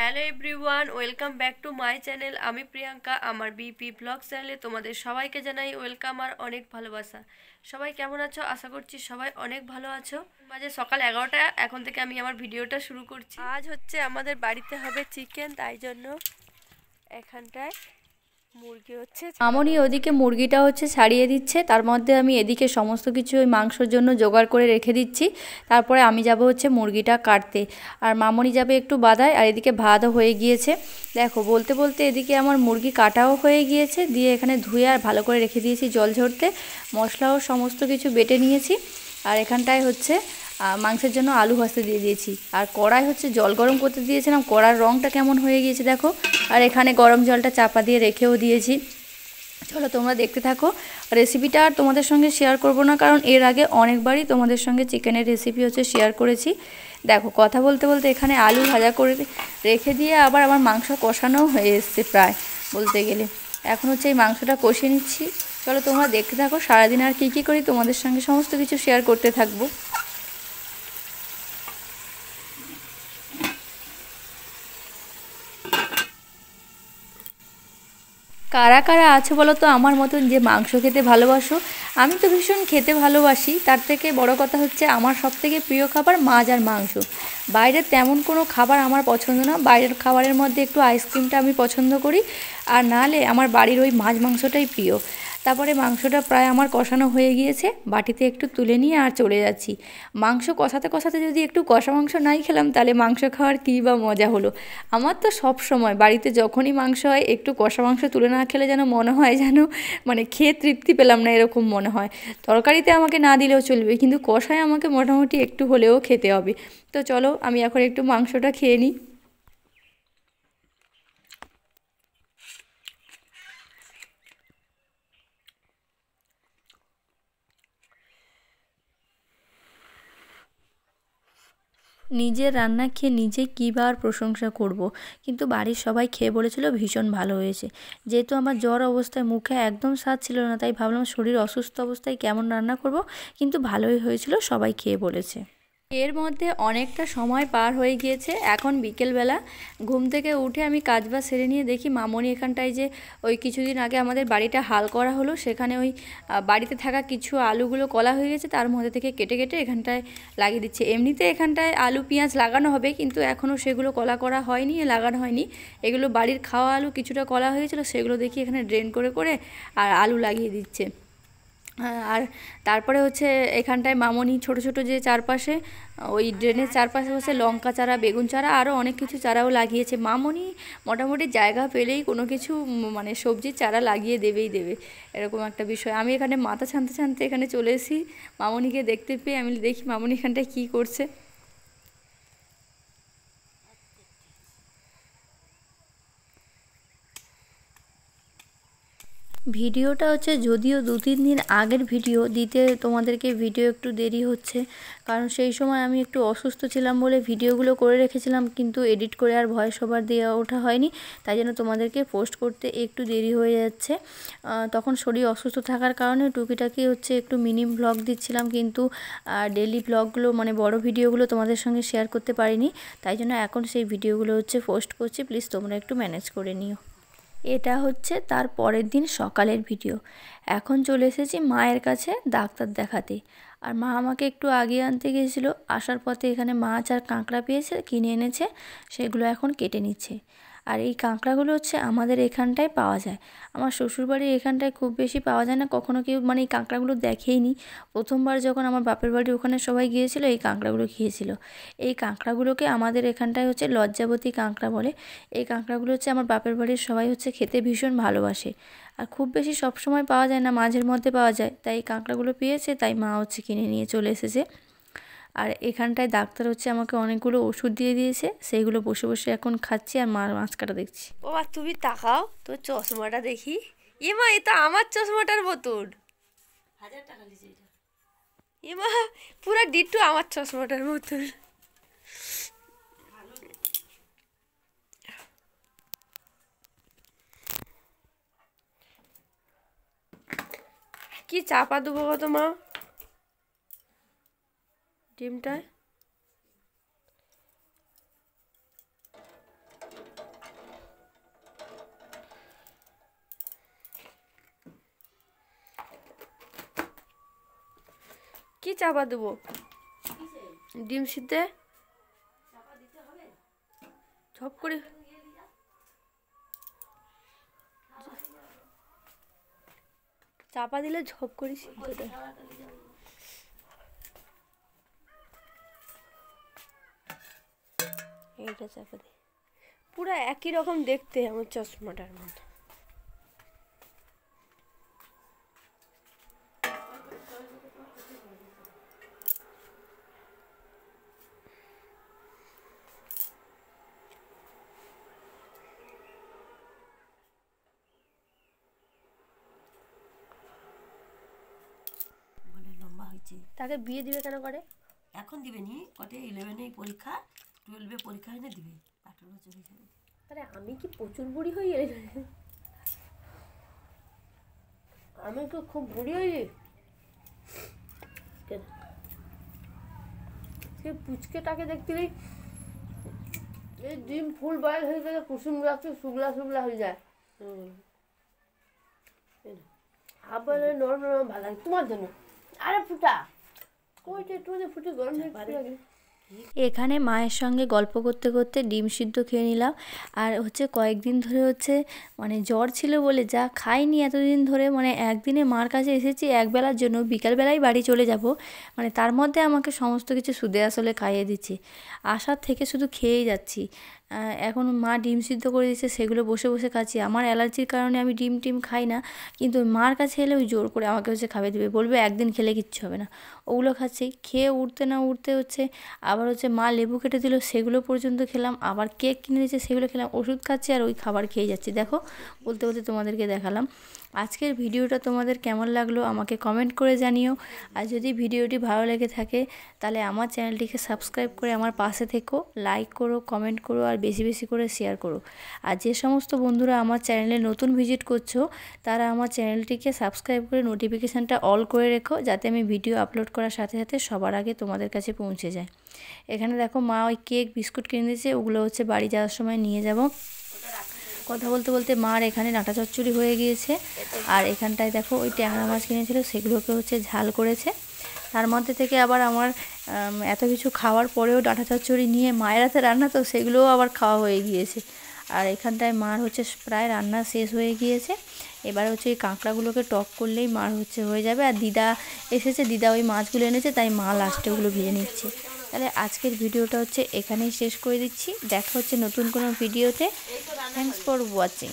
Hello everyone, welcome back to my channel. আমি প্রিয়াঙ্কা। আমার BP blog চ্যানেলে তোমাদের সবাইকে জানাই ওয়েলকাম আর অনেক ভালোবাসা। সবাই কেমন আছো? আশা করছি সবাই অনেক ভালো আছো। বাজে সকাল 11টা। এখন থেকে আমি আমার ভিডিওটা শুরু করছি। আজ হচ্ছে আমাদের বাড়িতে হবে চিকেন, তাই জন্য এখানটায় মুরগি হচ্ছে। মামনি ওদিকে মুরগিটা হচ্ছে ছাড়িয়ে দিচ্ছে, তার মধ্যে আমি এদিকে সমস্ত কিছু ওই মাংসর জন্য জোগাড় করে রেখে দিচ্ছি। তারপরে আমি যাব হচ্ছে মুরগিটা কাটতে, আর মামনি যাবে একটু বাদায়, আর এদিকে ভাতও হয়ে গিয়েছে। দেখো বলতে বলতে এদিকে আমার মুরগি কাটাও হয়ে গিয়েছে, দিয়ে এখানে ধুয়ে আর ভালো করে রেখে দিয়েছি জল ঝরতে। মশলাও সমস্ত কিছু বেটে নিয়েছি, আর এখানটায় হচ্ছে মাংসের জন্য আলু ভাজতে দিয়ে দিয়েছি। আর কড়াই হচ্ছে জল গরম করতে দিয়েছিলাম, কড়ার রঙটা কেমন হয়ে গিয়েছে দেখো। আর এখানে গরম জলটা চাপা দিয়ে রেখেও দিয়েছি। চলো তোমরা দেখতে থাকো। রেসিপিটা আর তোমাদের সঙ্গে শেয়ার করব না, কারণ এর আগে অনেকবারই তোমাদের সঙ্গে চিকেনের রেসিপি হচ্ছে শেয়ার করেছি। দেখো কথা বলতে বলতে এখানে আলু ভাজা করে রেখে দিয়ে আবার আমার মাংস কষানো হয়ে এসছে প্রায় বলতে গেলে। এখন হচ্ছে এই মাংসটা কষিয়ে নিচ্ছি। চলো তোমরা দেখতে থাকো। সারাদিন আর কী করি তোমাদের সঙ্গে সমস্ত কিছু শেয়ার করতে থাকবো। কারা কারা আছে বলো তো আমার মতন, যে মাংস খেতে ভালোবাসো? আমি তো ভীষণ খেতে ভালোবাসি। তার থেকে বড় কথা হচ্ছে আমার সবথেকে প্রিয় খাবার মাছ আর মাংস। বাইরের তেমন কোনো খাবার আমার পছন্দ না। বাইরের খাবারের মধ্যে একটু আইসক্রিমটা আমি পছন্দ করি, আর নাহলে আমার বাড়ির ওই মাছ মাংসটাই প্রিয়। তারপরে মাংসটা প্রায় আমার কষানো হয়ে গিয়েছে, বাটিতে একটু তুলে নিয়ে আর চলে যাচ্ছি। মাংস কষাতে কষাতে যদি একটু কষা মাংস নাই খেলাম, তাহলে মাংস খাওয়ার কী বা মজা হলো। আমার তো সব সময় বাড়িতে যখনই মাংস হয়, একটু কষা মাংস তুলে না খেলে যেন মনে হয় যেন মানে খেয়ে তৃপ্তি পেলাম না, এরকম মনে হয়। তরকারিতে আমাকে না দিলেও চলবে, কিন্তু কষায় আমাকে মোটামুটি একটু হলেও খেতে হবে। তো চলো আমি এখন একটু মাংসটা খেয়ে নিই। নিজের রান্না খেয়ে নিজে কী বা আর প্রশংসা করব, কিন্তু বাড়ির সবাই খেয়ে বলেছিল ভীষণ ভালো হয়েছে। যেহেতু আমার জ্বর অবস্থায় মুখে একদম স্বাদ ছিল না, তাই ভাবলাম শরীর অসুস্থ অবস্থায় কেমন রান্না করব, কিন্তু ভালোই হয়েছিল, সবাই খেয়ে বলেছে। এর মধ্যে অনেকটা সময় পার হয়ে গিয়েছে। এখন বিকেলবেলা ঘুম থেকে উঠে আমি কাজবাজ সেরে নিয়ে দেখি মামনি এখানটায় যে ওই কিছুদিন আগে আমাদের বাড়িটা হাল করা হলো, সেখানে ওই বাড়িতে থাকা কিছু আলুগুলো কলা হয়ে গেছে, তার মধ্যে থেকে কেটে কেটে এখানটায় লাগিয়ে দিচ্ছে। এমনিতে এখানটায় আলু পেঁয়াজ লাগানো হবে, কিন্তু এখনও সেগুলো কলা করা হয়নি, লাগানো হয়নি। এগুলো বাড়ির খাওয়া আলু কিছুটা কলা হয়েছিল, সেগুলো দেখি এখানে ড্রেন করে করে আর আলু লাগিয়ে দিচ্ছে। আর তারপরে হচ্ছে এখানটায় মামনি ছোট ছোট যে চারপাশে ওই ড্রেনের চারপাশে হচ্ছে লঙ্কা চারা, বেগুন চারা, আরও অনেক কিছু চারাও লাগিয়েছে। মামনি মোটামুটি জায়গা পেলেই কোনো কিছু মানে সবজির চারা লাগিয়ে দেবেই দেবে, এরকম একটা বিষয়। আমি এখানে মাথা ছানতে ছানতে এখানে চলে এসেছি মামনিকে দেখতে পেয়ে। আমি দেখি মামনি এখানটায় কী করছে। ভিডিওটা হচ্ছে যদিও 2-3 দিন আগের ভিডিও, দিতে তোমাদেরকে ভিডিও একটু দেরি হচ্ছে, কারণ সেই সময় আমি একটু অসুস্থ ছিলাম বলে ভিডিওগুলো করে রেখেছিলাম, কিন্তু এডিট করে আর ভয়েস ওভার দেওয়া ওঠা হয়নি, তাই জন্য তোমাদেরকে পোস্ট করতে একটু দেরি হয়ে যাচ্ছে। তখন শরীর অসুস্থ থাকার কারণে টুকিটাকি হচ্ছে একটু মিনি ব্লগ দিচ্ছিলাম, কিন্তু ডেলি ব্লগগুলো মানে বড় ভিডিওগুলো তোমাদের সঙ্গে শেয়ার করতে পারিনি, তাই জন্য এখন সেই ভিডিওগুলো হচ্ছে পোস্ট করছি। প্লিজ তোমরা একটু ম্যানেজ করে নিও। এটা হচ্ছে তার পরের দিন সকালের ভিডিও। এখন চলে এসেছি মায়ের কাছে ডাক্তার দেখাতে। আর মা আমাকে একটু আগে আনতে গিয়েছিলো, আসার পথে এখানে মাছ আর কাঁকড়া পেয়েছে, কিনে এনেছে, সেগুলো এখন কেটে নিচ্ছে। আর এই কাঁকড়াগুলো হচ্ছে আমাদের এখানটায় পাওয়া যায়, আমার শ্বশুরবাড়ির এখানটায় খুব বেশি পাওয়া যায় না। কখনো কেউ মানে এই কাঁকড়াগুলো দেখেইনি। প্রথমবার যখন আমার বাপের বাড়ি ওখানে সবাই গিয়েছিলো, এই কাঁকড়াগুলো খেয়েছিল। এই কাঁকড়াগুলোকে আমাদের এখানটায় হচ্ছে লজ্জাবতী কাঁকড়া বলে। এই কাঁকড়াগুলো হচ্ছে আমার বাপের বাড়ির সবাই হচ্ছে খেতে ভীষণ ভালোবাসে। আর খুব বেশি সব সময় পাওয়া যায় না, মাঝের মধ্যে পাওয়া যায়, তাই এই কাঁকড়াগুলো পেয়েছে, তাই মা হচ্ছে কিনে নিয়ে চলে এসেছে। আর এখানটায় ডাক্তার হচ্ছে আমাকে অনেকগুলো ওষুধ দিয়ে দিয়েছে, সেইগুলো বসে বসে এখন খাচ্ছি আর মার মাছ কাটা দেখছি। ও বা, তুমি তাকাও তোর চশমাটা দেখি। মা, এটা আমার চশমাটার মতন। 1000 টাকা লিছে এটা। মা, পুরো ডিট্টু আমার চশমাটার মতন। কি চাপা দেবো কত মা ডিমটায়? কি চাপা দেবো? ডিম সিদ্ধে ঝপ করে চাপা দিলে ঝপ করে সিদ্ধটা। এইটা চাপা দিই, পুরো একই রকম দেখতে আমার চশমাটার মতো। লম্বা হয়েছে। তাকে বিয়ে দিবে কেন করে? এখন দিবে নি, কটে 11-এ পরীক্ষা, 12-এ পরীক্ষা এনে দিবে, 18 বছর হয়ে যাবে। আরে আমি কি প্রচুর বুড়ি হয়ে গেলে? আমি তো খুব বুড়ি হয়ে যাই। সে পুচকেটাকে দেখতেই এই ডিম ফুল বয়েল হয়ে গেলে কুসুম গাছে শুকলা শুকলা হয়ে যায়। আবার নরম নরম ভালো লাগে তোমার জন্য। আরে ফুটা কইটা একটু ফুটে গরম লাগে। এখানে মায়ের সঙ্গে গল্প করতে করতে ডিম সিদ্ধ খেয়ে নিলাম। আর হচ্ছে কয়েকদিন ধরে হচ্ছে মানে জ্বর ছিল বলে যা খাইনি এতদিন ধরে, মানে একদিনে মার কাছে এসেছি একবেলার জন্য, বিকালবেলায় বাড়ি চলে যাব, মানে তার মধ্যে আমাকে সমস্ত কিছু সুদে আসলে খাইয়ে দিচ্ছে। আসার থেকে শুধু খেয়েই যাচ্ছি। এখন মা ডিম সিদ্ধ করে দিচ্ছে, সেগুলো বসে বসে খাচ্ছি। আমার অ্যালার্জির কারণে আমি ডিম টিম খাই না, কিন্তু মার কাছে এলে ওই জোর করে আমাকে হচ্ছে খাবে দেবে, বলবে একদিন খেলে কিচ্ছু হবে না। ওগুলো খাচ্ছি, খেয়ে উঠতে না উঠতে হচ্ছে আবার হচ্ছে মা লেবু কেটে দিল, সেগুলো পর্যন্ত খেলাম, আবার কেক কিনে দিয়েছে সেগুলো খেলাম, ওষুধ খাচ্ছি আর ওই খাবার খেয়ে যাচ্ছি। দেখো বলতে বলতে তোমাদেরকে দেখালাম। আজকের ভিডিওটা তোমাদের কেমন লাগলো আমাকে কমেন্ট করে জানিও। আর যদি ভিডিওটি ভালো লেগে থাকে তাহলে আমার চ্যানেলটিকে সাবস্ক্রাইব করে আমার পাশে থেকো, লাইক করো, কমেন্ট করো আর বেশি বেশি করে শেয়ার করো। আর যে সমস্ত বন্ধুরা আমার চ্যানেলে নতুন ভিজিট করছো তারা আমার চ্যানেলটিকে সাবস্ক্রাইব করে নোটিফিকেশানটা অল করে রেখো, যাতে আমি ভিডিও আপলোড করার সাথে সাথে সবার আগে তোমাদের কাছে পৌঁছে যায়। এখানে দেখো মা ওই কেক বিস্কুট কিনে দিয়েছে, ওগুলো হচ্ছে বাড়ি যাওয়ার সময় নিয়ে যাব। কথা বলতে বলতে মার এখানে ডাঁটা চচ্চড়ি হয়ে গিয়েছে। আর এখানটায় দেখো ওই ট্যাংরা মাছ কিনেছিল, সেগুলোকে হচ্ছে ঝাল করেছে। তার মধ্যে থেকে আবার আমার এত কিছু খাওয়ার পরেও ডাঁটা চচ্চড়ি নিয়ে মায়ের হাতে রান্না, তো সেগুলোও আবার খাওয়া হয়ে গিয়েছে। আর এখানটায় মার হচ্ছে প্রায় রান্না শেষ হয়ে গিয়েছে। এবারে হচ্ছে এই কাঁকড়াগুলোকে টক করলেই মার হচ্ছে হয়ে যাবে। আর দিদা এসেছে, দিদা ওই মাছগুলো এনেছে, তাই মা লাস্টে ওগুলো ভেজে নিচ্ছে। তাহলে আজকের ভিডিওটা হচ্ছে এখানেই শেষ করে দিচ্ছি। দেখা হচ্ছে নতুন কোনো ভিডিওতে। Thanks for watching.